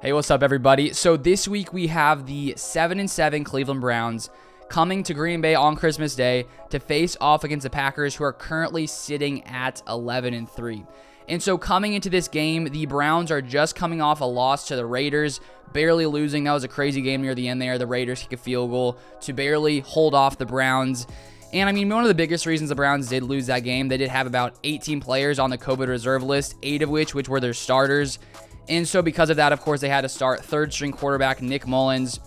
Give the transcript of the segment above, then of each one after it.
Hey, what's up, everybody? So this week we have the 7-7 Cleveland Browns coming to Green Bay on Christmas Day to face off against the Packers, who are currently sitting at 11-3. And so coming into this game, the Browns are just coming off a loss to the Raiders, barely losing. That was a crazy game near the end there. The Raiders kick a field goal to barely hold off the Browns. And I mean, one of the biggest reasons the Browns did lose that game, they did have about 18 players on the COVID reserve list, 8 of which were their starters. And so because of that, of course, they had to start third-string quarterback Nick Mullins,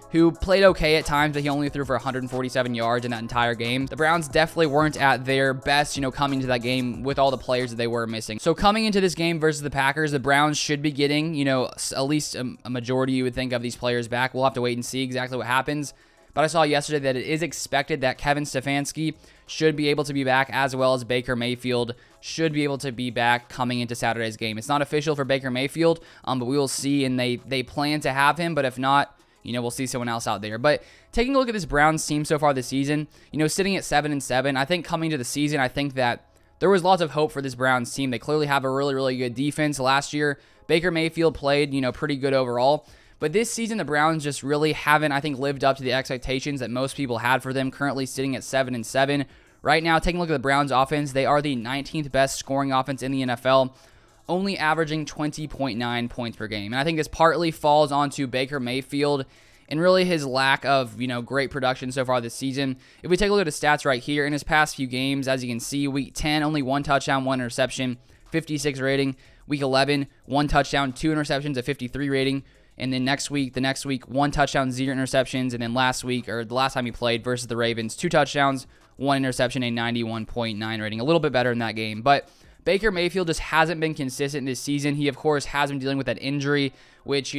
who played okay at times, but he only threw for 147 yards in that entire game. The Browns definitely weren't at their best, coming to that game with all the players that they were missing. So coming into this game versus the Packers, the Browns should be getting, at least a majority, you would think, of these players back. We'll have to wait and see exactly what happens. But I saw yesterday that it is expected that Kevin Stefanski should be able to be back, as well as Baker Mayfield should be able to be back coming into Saturday's game. It's not official for Baker Mayfield, but we will see, and they plan to have him, but if not, we'll see someone else out there. But taking a look at this Browns team so far this season, sitting at 7-7, I think coming to the season, I think that there was lots of hope for this Browns team. They clearly have a really, really good defense. Last year, Baker Mayfield played, pretty good overall. But this season, the Browns just really haven't, I think, lived up to the expectations that most people had for them, currently sitting at 7-7. Right now, taking a look at the Browns offense, they are the 19th best scoring offense in the NFL, only averaging 20.9 points per game. And I think this partly falls onto Baker Mayfield and really his lack of, great production so far this season. If we take a look at his stats right here, in his past few games, as you can see, week 10, only 1 touchdown, 1 interception, 56 rating. Week 11, 1 touchdown, 2 interceptions, a 53 rating. And then the next week, 1 touchdown, 0 interceptions. And then the last time he played versus the Ravens, 2 touchdowns, 1 interception, a 91.9 rating. A little bit better in that game. But Baker Mayfield just hasn't been consistent this season. He, of course, has been dealing with that injury, which,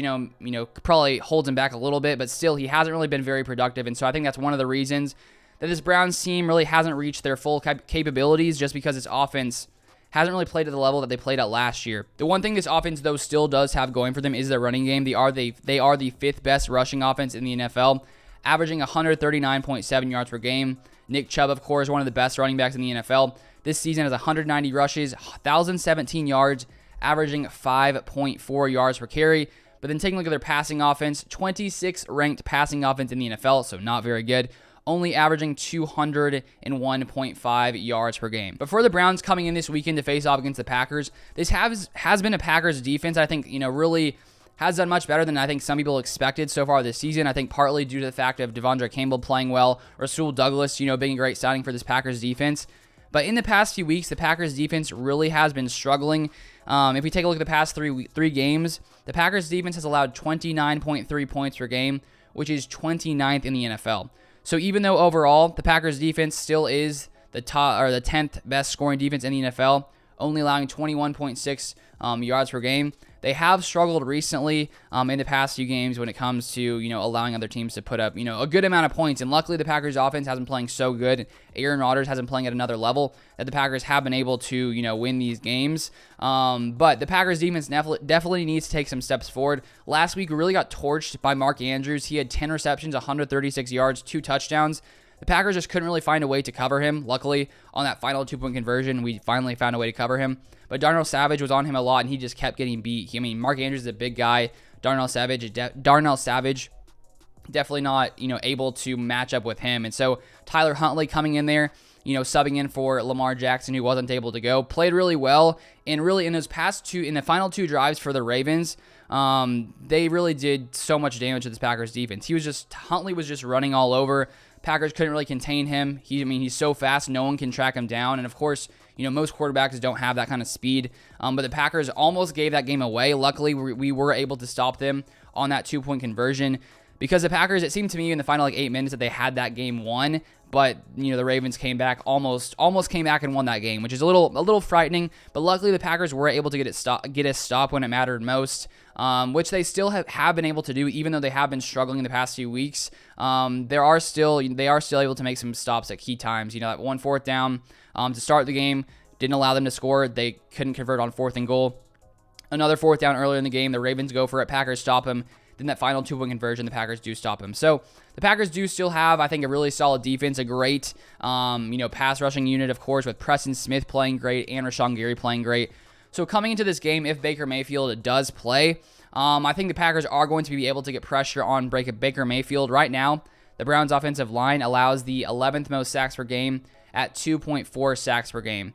probably holds him back a little bit. But still, he hasn't really been very productive. And so I think that's one of the reasons that this Browns team really hasn't reached their full capabilities, just because its offense hasn't really played at the level that they played at last year. The one thing this offense, though, still does have going for them is their running game. They are the 5th best rushing offense in the NFL, averaging 139.7 yards per game. Nick Chubb, of course, one of the best running backs in the NFL. This season has 190 rushes, 1,017 yards, averaging 5.4 yards per carry. But then taking a look at their passing offense, 26th ranked passing offense in the NFL, so not very good, only averaging 201.5 yards per game. But for the Browns coming in this weekend to face off against the Packers, this has been a Packers defense I think, really has done much better than I think some people expected so far this season. I think partly due to the fact of Devondre Campbell playing well, Rasul Douglas, being a great signing for this Packers defense. But in the past few weeks, the Packers defense really has been struggling. If we take a look at the past three games, the Packers defense has allowed 29.3 points per game, which is 29th in the NFL. So even though overall the Packers defense still is the 10th best scoring defense in the NFL, only allowing 21.6 yards per game, they have struggled recently in the past few games when it comes to allowing other teams to put up a good amount of points. And luckily the Packers offense hasn't playing so good. Aaron Rodgers hasn't playing at another level that the Packers have been able to win these games. But the Packers defense definitely needs to take some steps forward. Last week we really got torched by Mark Andrews. He had 10 receptions, 136 yards, 2 touchdowns. The Packers just couldn't really find a way to cover him. Luckily, on that final 2-point conversion, we finally found a way to cover him. But Darnell Savage was on him a lot, and he just kept getting beat. Mark Andrews is a big guy. Darnell Savage definitely not, able to match up with him. And so Tyler Huntley coming in there, subbing in for Lamar Jackson, who wasn't able to go, played really well. And really in the final 2 drives for the Ravens, they really did so much damage to this Packers defense. Huntley was just running all over. Packers couldn't really contain him. He's so fast, no one can track him down. And of course, most quarterbacks don't have that kind of speed. But the Packers almost gave that game away. Luckily, we were able to stop them on that 2-point conversion, because the Packers, it seemed to me in the final 8 minutes that they had that game won. But the Ravens came back, almost came back and won that game, which is a little frightening. But luckily, the Packers were able to get a stop when it mattered most, which they still have been able to do, even though they have been struggling in the past few weeks. They are still able to make some stops at key times. That 1 4th down to start the game didn't allow them to score. They couldn't convert on 4th and goal. Another 4th down earlier in the game, the Ravens go for it. Packers stop him. Then that final 2-point conversion, the Packers do stop him. So the Packers do still have, I think, a really solid defense, a great, pass rushing unit, of course, with Preston Smith playing great and Rashawn Gary playing great. So coming into this game, if Baker Mayfield does play, I think the Packers are going to be able to get pressure on Baker Mayfield. Right now, the Browns' offensive line allows the 11th most sacks per game at 2.4 sacks per game.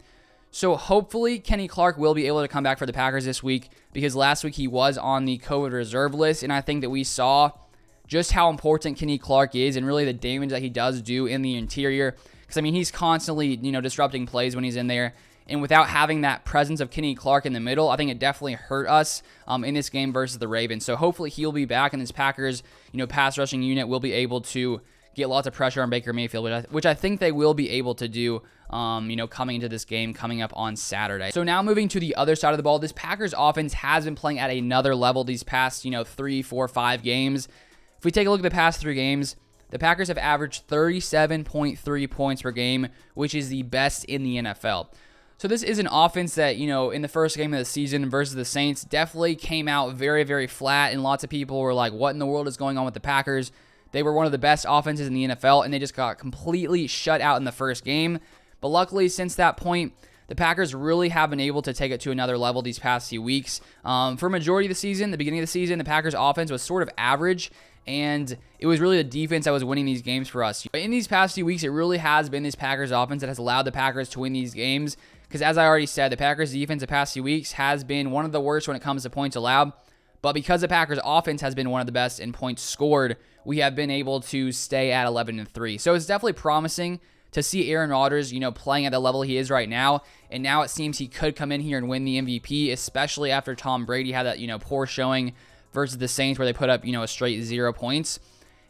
So hopefully Kenny Clark will be able to come back for the Packers this week, because last week he was on the COVID reserve list, and I think that we saw just how important Kenny Clark is and really the damage that he does do in the interior. Because, I mean, he's constantly, disrupting plays when he's in there. And without having that presence of Kenny Clark in the middle, I think it definitely hurt us in this game versus the Ravens. So hopefully he'll be back, and this Packers, pass rushing unit will be able to get lots of pressure on Baker Mayfield, which I think they will be able to do, coming into this game coming up on Saturday. So now moving to the other side of the ball, this Packers offense has been playing at another level these past, 3, 4, 5 games. If we take a look at the past 3 games, the Packers have averaged 37.3 points per game, which is the best in the NFL. So this is an offense that, in the first game of the season versus the Saints, definitely came out very, very flat, and lots of people were like, what in the world is going on with the Packers? They were one of the best offenses in the NFL, and they just got completely shut out in the first game. But luckily, since that point, the Packers really have been able to take it to another level these past few weeks. For a majority of the season, the beginning of the season, the Packers offense was sort of average, and it was really the defense that was winning these games for us. But in these past few weeks, it really has been this Packers offense that has allowed the Packers to win these games. Because as I already said, the Packers defense the past few weeks has been one of the worst when it comes to points allowed. But because the Packers offense has been one of the best in points scored, we have been able to stay at 11-3. So it's definitely promising to see Aaron Rodgers, playing at the level he is right now. And now it seems he could come in here and win the MVP, especially after Tom Brady had that, poor showing versus the Saints where they put up, a straight 0 points.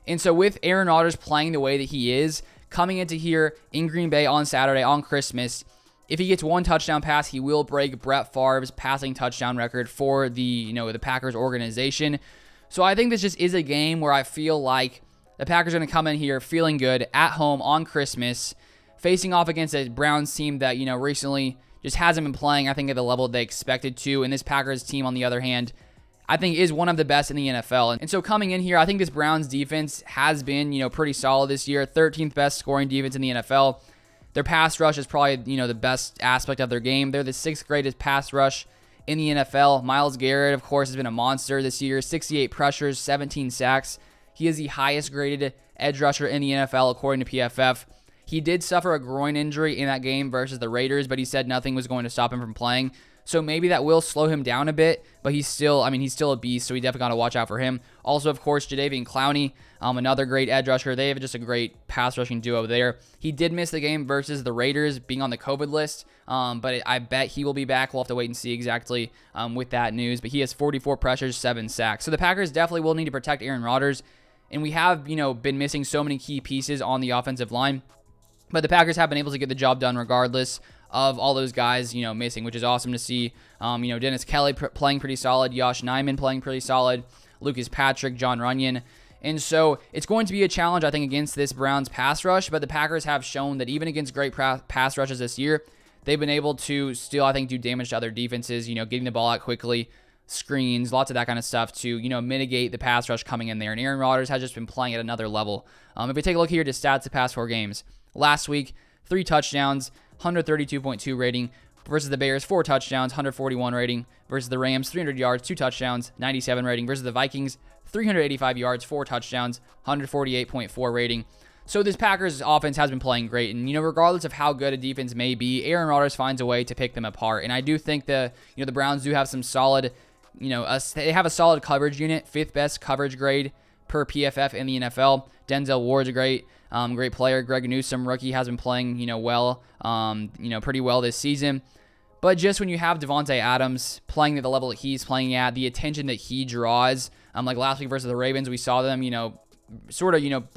And so with Aaron Rodgers playing the way that he is, coming into here in Green Bay on Saturday, on Christmas, if he gets 1 touchdown pass, he will break Brett Favre's passing touchdown record for the, the Packers organization. So I think this just is a game where I feel like the Packers are going to come in here feeling good at home on Christmas, facing off against a Browns team that, recently just hasn't been playing, I think, at the level they expected to. And this Packers team, on the other hand, I think is one of the best in the NFL. And so coming in here, I think this Browns defense has been, pretty solid this year. 13th best scoring defense in the NFL. Their pass rush is probably, the best aspect of their game. They're the 6th greatest pass rush in the NFL. Myles Garrett, of course, has been a monster this year. 68 pressures, 17 sacks. He is the highest graded edge rusher in the NFL, according to PFF. He did suffer a groin injury in that game versus the Raiders, but he said nothing was going to stop him from playing. So maybe that will slow him down a bit, but he's still a beast, so we definitely got to watch out for him. Also, of course, Jadeveon Clowney, another great edge rusher. They have just a great pass rushing duo there. He did miss the game versus the Raiders, being on the COVID list, but I bet he will be back. We'll have to wait and see exactly with that news. But he has 44 pressures, 7 sacks. So the Packers definitely will need to protect Aaron Rodgers, and we have, been missing so many key pieces on the offensive line. But the Packers have been able to get the job done regardless of all those guys, missing, which is awesome to see. Dennis Kelly playing pretty solid, Josh Nijman playing pretty solid, Lucas Patrick, John Runyon. And so it's going to be a challenge, I think, against this Browns pass rush, but the Packers have shown that even against great pass rushes this year, they've been able to still, I think, do damage to other defenses, getting the ball out quickly, screens, lots of that kind of stuff to, mitigate the pass rush coming in there. And Aaron Rodgers has just been playing at another level. If we take a look here to stats the past 4 games, last week, 3 touchdowns, 132.2 rating versus the Bears, 4 touchdowns, 141 rating versus the Rams, 300 yards, 2 touchdowns, 97 rating versus the Vikings, 385 yards, 4 touchdowns, 148.4 rating. So this Packers offense has been playing great, and regardless of how good a defense may be, Aaron Rodgers finds a way to pick them apart. And I do think the Browns do have some solid, they have a solid coverage unit, 5th best coverage grade per PFF in the NFL. Denzel Ward's a great player. Greg Newsome, rookie, has been playing, well, pretty well this season. But just when you have Davante Adams playing at the level that he's playing at, the attention that he draws, like last week versus the Ravens, we saw them,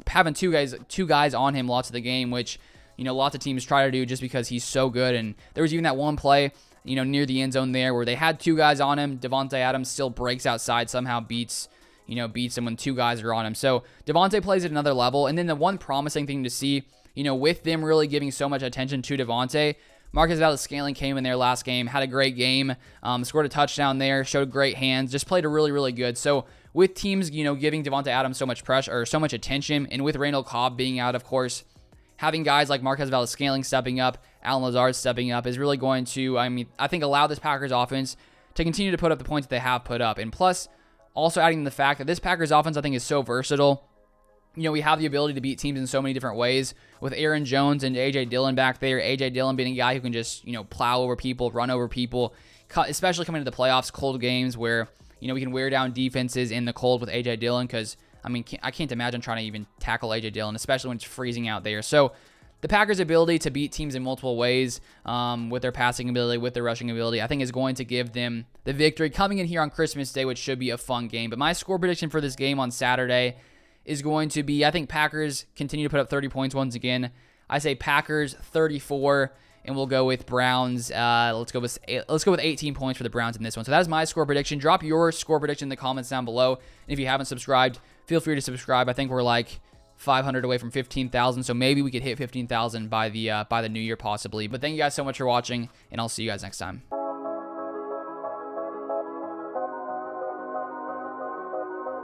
having two guys on him lots of the game, which, lots of teams try to do just because he's so good. And there was even that one play, near the end zone there where they had 2 guys on him. Davante Adams still breaks outside, somehow beats him when 2 guys are on him. So Davante plays at another level. And then the one promising thing to see, with them really giving so much attention to Davante, Marquez Valdes-Scantling came in their last game, had a great game, scored a touchdown there, showed great hands, just played a really, really good. So with teams, giving Davante Adams so much pressure or so much attention, and with Randall Cobb being out, of course, having guys like Marquez Valdes-Scantling stepping up, Allen Lazard stepping up is really going to, I think, allow this Packers offense to continue to put up the points that they have put up. And plus, Also adding the fact that this Packers offense, I think, is so versatile. We have the ability to beat teams in so many different ways with Aaron Jones and A.J. Dillon back there. A.J. Dillon being a guy who can just, plow over people, run over people, especially coming into the playoffs, cold games where, we can wear down defenses in the cold with A.J. Dillon because, I can't imagine trying to even tackle A.J. Dillon, especially when it's freezing out there. So the Packers' ability to beat teams in multiple ways with their passing ability, with their rushing ability, I think is going to give them the victory coming in here on Christmas Day, which should be a fun game. But my score prediction for this game on Saturday is going to be, I think Packers continue to put up 30 points once again. I say Packers 34, and we'll go with Browns. Let's go with 18 points for the Browns in this one. So that's my score prediction. Drop your score prediction in the comments down below. And if you haven't subscribed, feel free to subscribe. I think we're like 500 away from 15,000, so maybe we could hit 15,000 by the new year possibly. But thank you guys so much for watching, and I'll see you guys next time.